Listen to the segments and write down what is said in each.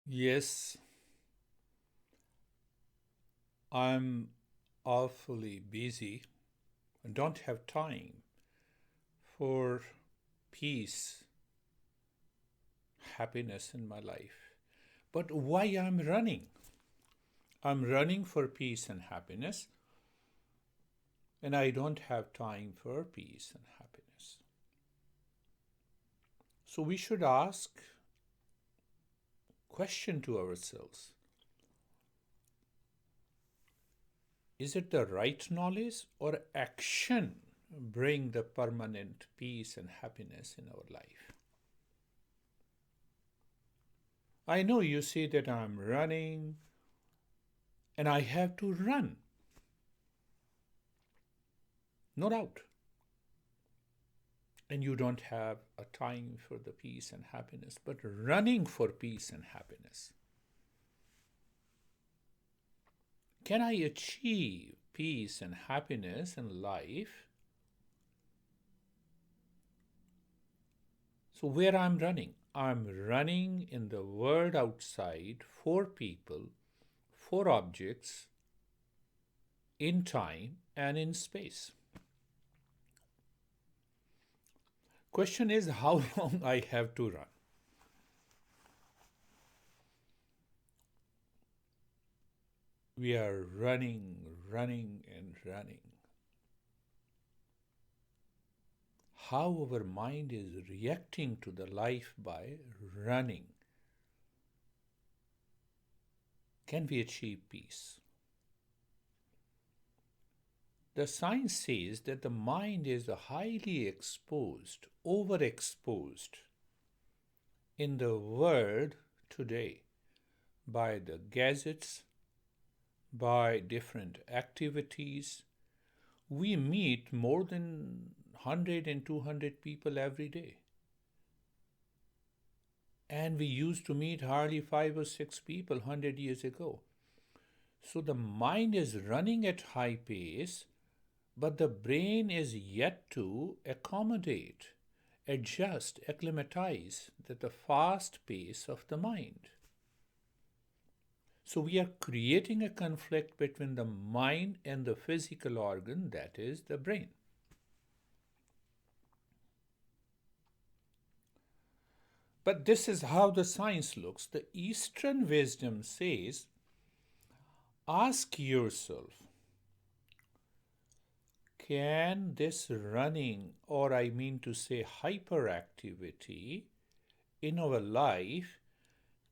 Yes, I'm awfully busy and don't have time for peace, happiness in my life. But why I'm running? I'm running for peace and happiness, and I don't have time for peace and happiness. So we should ask question to ourselves. Is it the right knowledge or action bring the permanent peace and happiness in our life? I know you see that I'm running and I have to run, no doubt. And you don't have a time for the peace and happiness, but running for peace and happiness. Can I achieve peace and happiness in life? So, where I'm running? I'm running in the world outside for people, for objects, in time and in space. Question is how long I have to run. We are running, running, and running. How our mind is reacting to the life by running. Can we achieve peace? The science says that the mind is highly exposed, overexposed in the world today by the gadgets, by different activities. We meet more than 100 and 200 people every day. And we used to meet hardly 5 or 6 people 100 years ago. So the mind is running at high pace, but the brain is yet to accommodate, adjust, acclimatize the fast pace of the mind. So we are creating a conflict between the mind and the physical organ, that is the brain. But this is how the science looks. The Eastern wisdom says ask yourself, can this running, or I mean to say hyperactivity, in our life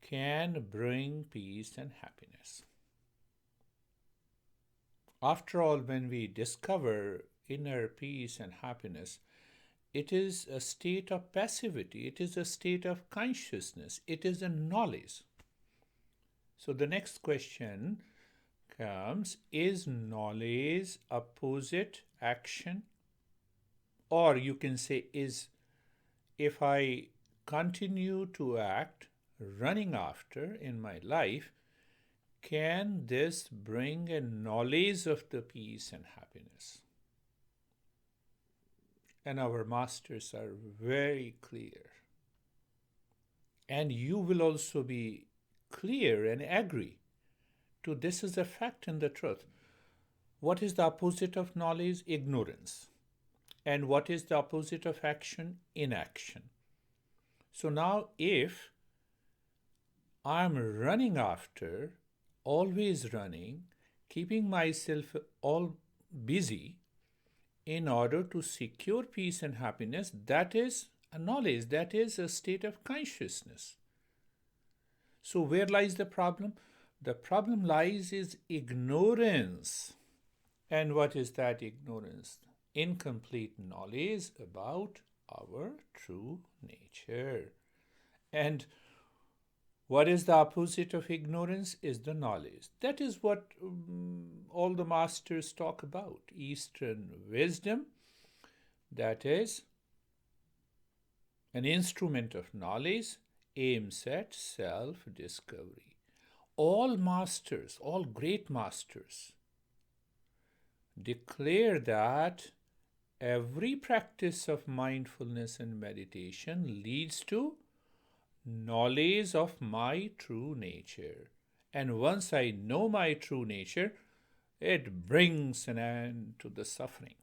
can bring peace and happiness? After all, when we discover inner peace and happiness, it is a state of passivity, it is a state of consciousness, it is a knowledge. So the next question comes, is knowledge opposite action? Or you can say, is if I continue to act running after in my life, can this bring a knowledge of the peace and happiness? And our masters are very clear. And you will also be clear and agree to this is a fact and the truth. What is the opposite of knowledge? Ignorance. And what is the opposite of action? Inaction. So now, if I'm running after, always running, keeping myself all busy in order to secure peace and happiness, that is a knowledge, that is a state of consciousness. So, where lies the problem? The problem lies is ignorance. And what is that ignorance? Incomplete knowledge about our true nature. And what is the opposite of ignorance? Is the knowledge. That is what all the masters talk about. Eastern wisdom, that is an instrument of knowledge, aims at self discovery. All masters, all great masters, declare that every practice of mindfulness and meditation leads to knowledge of my true nature. And once I know my true nature, it brings an end to the suffering.